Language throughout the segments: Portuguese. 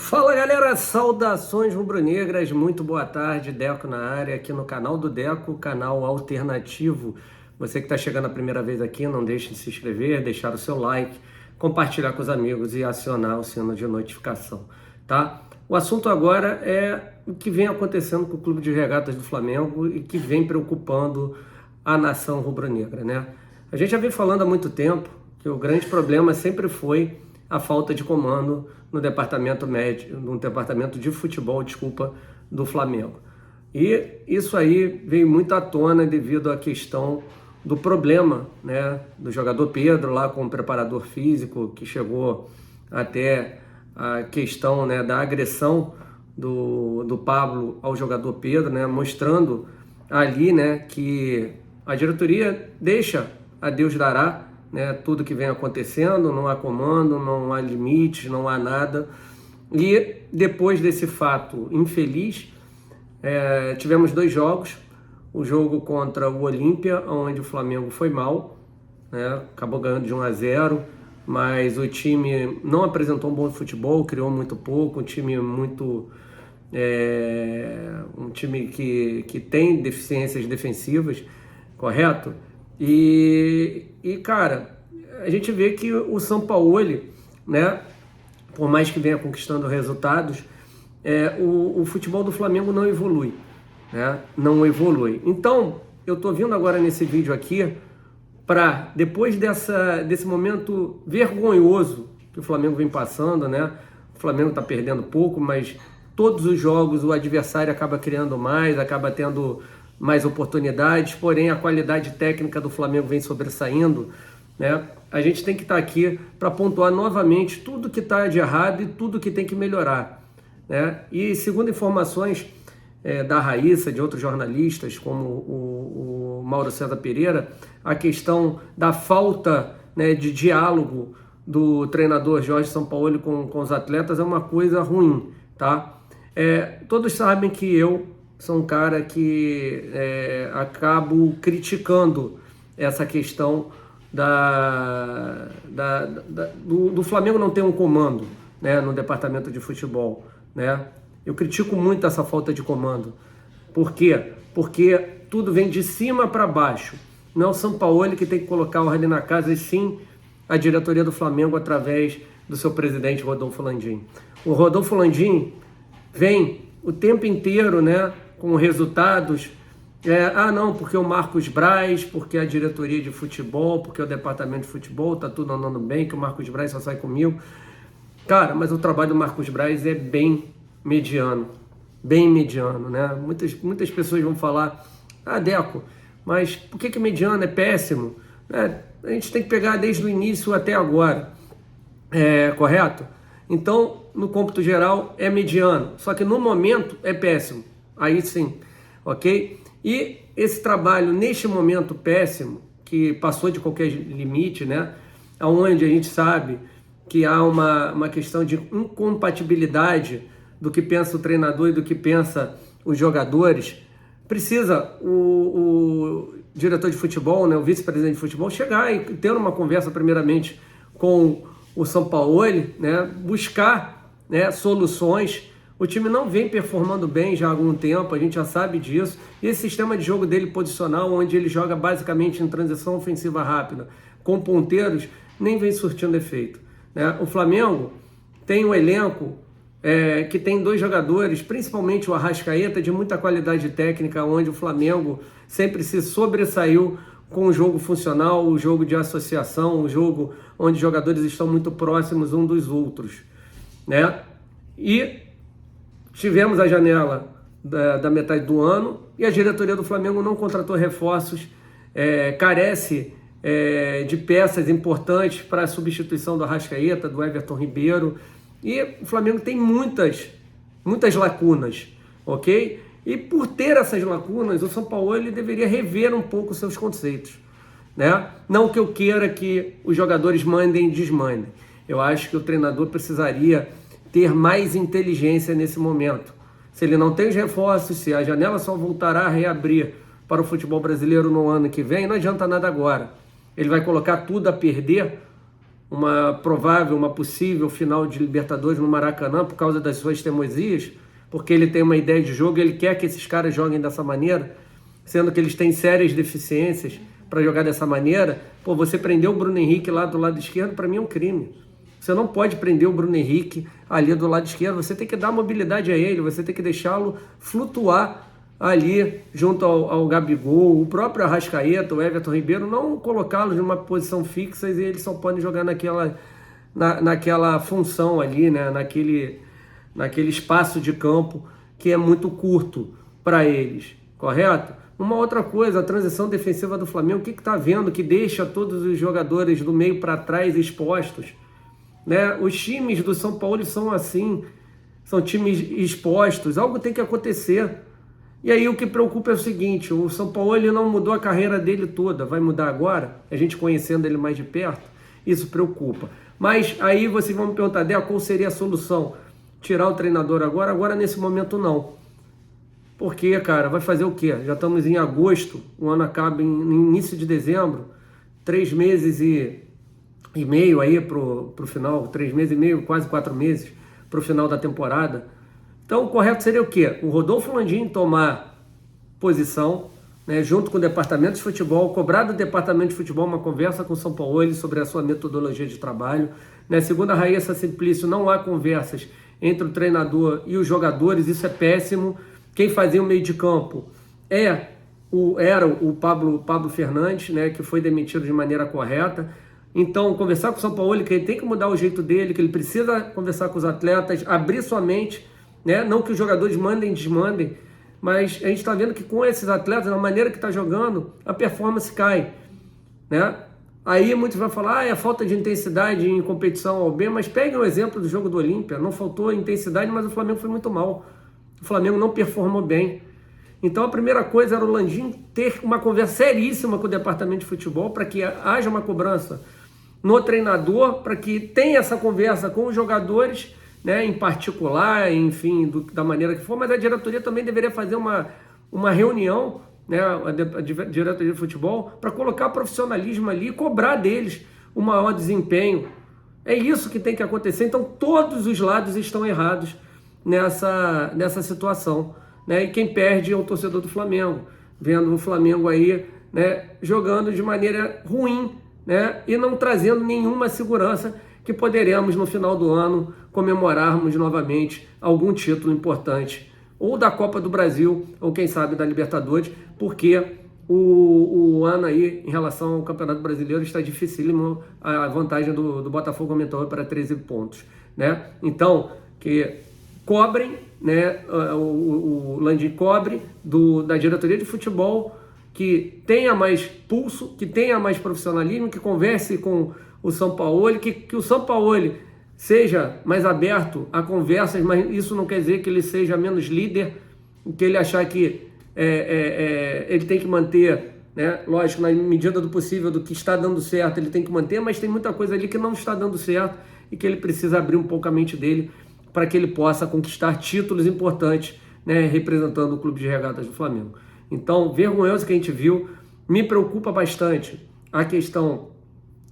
Fala galera, saudações rubro-negras, muito boa tarde, Deco na área, aqui no canal do Deco, canal alternativo. Você que está chegando a primeira vez aqui, não deixe de se inscrever, deixar o seu like, compartilhar com os amigos e acionar o sino de notificação, tá? O assunto agora é o que vem acontecendo com o Clube de Regatas do Flamengo e que vem preocupando a nação rubro-negra, né? A gente já vem falando há muito tempo que o grande problema sempre foi a falta de comando no departamento de futebol, do Flamengo. E isso aí veio muito à tona devido à questão do problema, né, do jogador Pedro lá com o preparador físico, que chegou até a questão, né, da agressão do Pablo ao jogador Pedro, né, mostrando ali, né, que a diretoria deixa a Deus dará, né, tudo que vem acontecendo, não há comando, não há limites, não há nada. E depois desse fato infeliz, tivemos dois jogos. O jogo contra o Olímpia, onde o Flamengo foi mal, né, acabou ganhando de 1-0, mas o time não apresentou um bom futebol, criou muito pouco, um time que tem deficiências defensivas, correto? E cara, a gente vê que o Sampaoli, né, por mais que venha conquistando resultados, o futebol do Flamengo não evolui, né? Não evolui. Então, eu tô vindo agora nesse vídeo aqui para, depois desse momento vergonhoso que o Flamengo vem passando, né? O Flamengo tá perdendo pouco, mas todos os jogos o adversário acaba criando mais, acaba tendo mais oportunidades, porém a qualidade técnica do Flamengo vem sobressaindo, né? A gente tem que estar aqui para pontuar novamente tudo que está de errado e tudo que tem que melhorar, né? E segundo informações da Raíssa, de outros jornalistas, como o Mauro César Pereira, a questão da falta, né, de diálogo do treinador Jorge Sampaoli com os atletas é uma coisa ruim, tá? Todos sabem que eu sou um cara que acabo criticando essa questão do Flamengo não ter um comando, né, no departamento de futebol, né? Eu critico muito essa falta de comando. Por quê? Porque tudo vem de cima para baixo. Não é o Sampaoli que tem que colocar ordem na casa, e sim a diretoria do Flamengo através do seu presidente Rodolfo Landim. O Rodolfo Landim vem o tempo inteiro, né, com resultados. Não, porque o Marcos Braz, porque a diretoria de futebol, porque o departamento de futebol, tá tudo andando bem, que o Marcos Braz só sai comigo. Cara, mas o trabalho do Marcos Braz é bem mediano, né? Muitas pessoas vão falar, Deco, mas por que mediano é péssimo? A gente tem que pegar desde o início até agora, correto? Então, no cômputo geral, é mediano, só que no momento é péssimo, aí sim, ok? E esse trabalho, neste momento péssimo, que passou de qualquer limite, né? Onde a gente sabe que há uma questão de incompatibilidade do que pensa o treinador e do que pensa os jogadores, precisa o diretor de futebol, né, o vice-presidente de futebol, chegar e ter uma conversa primeiramente com o Sampaoli, né, buscar, né, soluções. O time não vem performando bem já há algum tempo, a gente já sabe disso. E esse sistema de jogo dele posicional, onde ele joga basicamente em transição ofensiva rápida, com ponteiros, nem vem surtindo efeito, né? O Flamengo tem um elenco que tem dois jogadores, principalmente o Arrascaeta, de muita qualidade técnica, onde o Flamengo sempre se sobressaiu com o jogo funcional, o jogo de associação, o jogo onde os jogadores estão muito próximos uns dos outros, né? E tivemos a janela da metade do ano e a diretoria do Flamengo não contratou reforços, carece de peças importantes para a substituição do Arrascaeta, do Everton Ribeiro, e o Flamengo tem muitas lacunas, ok? E por ter essas lacunas, o Sampaoli deveria rever um pouco seus conceitos, né? Não que eu queira que os jogadores mandem e desmandem. Eu acho que o treinador precisaria ter mais inteligência nesse momento. Se ele não tem os reforços, se a janela só voltará a reabrir para o futebol brasileiro no ano que vem, não adianta nada agora. Ele vai colocar tudo a perder uma provável, uma possível final de Libertadores no Maracanã por causa das suas teimosias, porque ele tem uma ideia de jogo e ele quer que esses caras joguem dessa maneira, sendo que eles têm sérias deficiências para jogar dessa maneira. Pô, você prendeu o Bruno Henrique lá do lado esquerdo, para mim é um crime. Você não pode prender o Bruno Henrique ali do lado esquerdo, você tem que dar mobilidade a ele, você tem que deixá-lo flutuar ali junto ao Gabigol, o próprio Arrascaeta, o Everton Ribeiro, não colocá-los numa posição fixa e eles só podem jogar naquela função ali, né? naquele espaço de campo que é muito curto para eles, correto? Uma outra coisa, a transição defensiva do Flamengo, o que está vendo que deixa todos os jogadores do meio para trás expostos? Né? Os times do São Paulo são assim, são times expostos, algo tem que acontecer. E aí o que preocupa é o seguinte, o São Paulo ele não mudou a carreira dele toda, vai mudar agora? A gente conhecendo ele mais de perto, isso preocupa. Mas aí vocês vão me perguntar, Dé, qual seria a solução? Tirar o treinador agora? Agora nesse momento não. Porque, cara, vai fazer o quê? Já estamos em agosto, o ano acaba no início de dezembro, 3 meses e meio aí pro final, 3 meses e meio, quase 4 meses pro final da temporada. Então o correto seria o quê? O Rodolfo Landim tomar posição, né, junto com o departamento de futebol, cobrar do departamento de futebol uma conversa com o São Paulo sobre a sua metodologia de trabalho. Né? Segundo a Raíssa Simplício, não há conversas entre o treinador e os jogadores, isso é péssimo. Quem fazia o meio de campo era o Pablo Fernandes, né, que foi demitido de maneira correta. Então, conversar com o São Paulo, que ele tem que mudar o jeito dele, que ele precisa conversar com os atletas, abrir sua mente, né? Não que os jogadores mandem e desmandem, mas a gente está vendo que com esses atletas, na maneira que está jogando, a performance cai, né? Aí muitos vão falar, é falta de intensidade em competição ao B, mas peguem o exemplo do jogo do Olímpia, não faltou intensidade, mas o Flamengo foi muito mal. O Flamengo não performou bem. Então a primeira coisa era o Landim ter uma conversa seríssima com o departamento de futebol para que haja uma cobrança no treinador, para que tenha essa conversa com os jogadores, né, em particular, enfim, da maneira que for, mas a diretoria também deveria fazer uma reunião, né, a diretoria de futebol, para colocar profissionalismo ali e cobrar deles o maior desempenho. É isso que tem que acontecer. Então todos os lados estão errados nessa situação, né? E quem perde é o torcedor do Flamengo, vendo o Flamengo aí, né, jogando de maneira ruim, né, e não trazendo nenhuma segurança que poderemos no final do ano comemorarmos novamente algum título importante, ou da Copa do Brasil, ou quem sabe da Libertadores, porque o ano aí, em relação ao Campeonato Brasileiro, está dificílimo. A vantagem do Botafogo aumentou para 13 pontos, né? Então, que cobrem, né, o Landim cobre da diretoria de futebol, que tenha mais pulso, que tenha mais profissionalismo, que converse com o São Paulo, que o São Paulo seja mais aberto a conversas, mas isso não quer dizer que ele seja menos líder, que ele achar que ele tem que manter, né, lógico, na medida do possível, do que está dando certo, ele tem que manter, mas tem muita coisa ali que não está dando certo e que ele precisa abrir um pouco a mente dele para que ele possa conquistar títulos importantes, né, representando o Clube de Regatas do Flamengo. Então, vergonhoso que a gente viu, me preocupa bastante a questão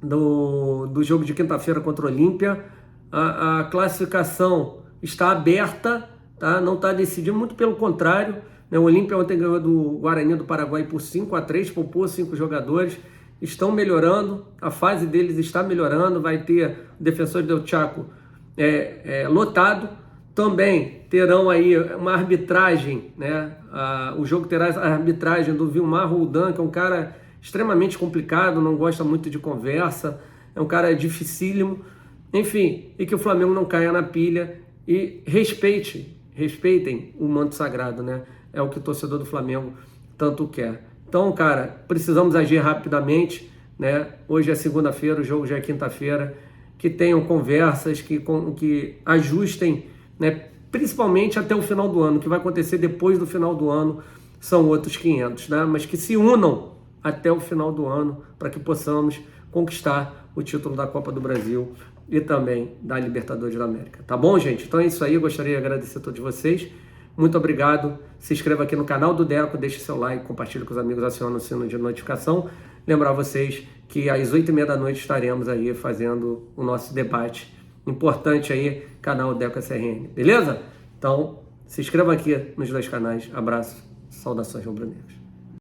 do jogo de quinta-feira contra o Olímpia. A classificação está aberta, tá? Não está decidida, muito pelo contrário, né? O Olímpia ontem ganhou do Guarani do Paraguai por 5-3, poupou 5 jogadores, estão melhorando, a fase deles está melhorando, vai ter o Defensor del Chaco lotado. Também terão aí uma arbitragem, né? O jogo terá a arbitragem do Vilmar Roldan, que é um cara extremamente complicado, não gosta muito de conversa, é um cara dificílimo, enfim, e que o Flamengo não caia na pilha e respeitem o manto sagrado, né? É o que o torcedor do Flamengo tanto quer. Então, cara, precisamos agir rapidamente, né? Hoje é segunda-feira, o jogo já é quinta-feira, que tenham conversas, que ajustem, né, principalmente até o final do ano. O que vai acontecer depois do final do ano são outros 500, né? Mas que se unam até o final do ano para que possamos conquistar o título da Copa do Brasil e também da Libertadores da América. Tá bom, gente? Então é isso aí. Eu gostaria de agradecer a todos vocês. Muito obrigado. Se inscreva aqui no canal do Deco, deixe seu like, compartilhe com os amigos, acione o sino de notificação. lembrar vocês que às 8h30 da noite estaremos aí fazendo o nosso debate importante aí, canal Deco SRN, beleza? Então, se inscreva aqui nos dois canais. Abraço, saudações rubro-negras.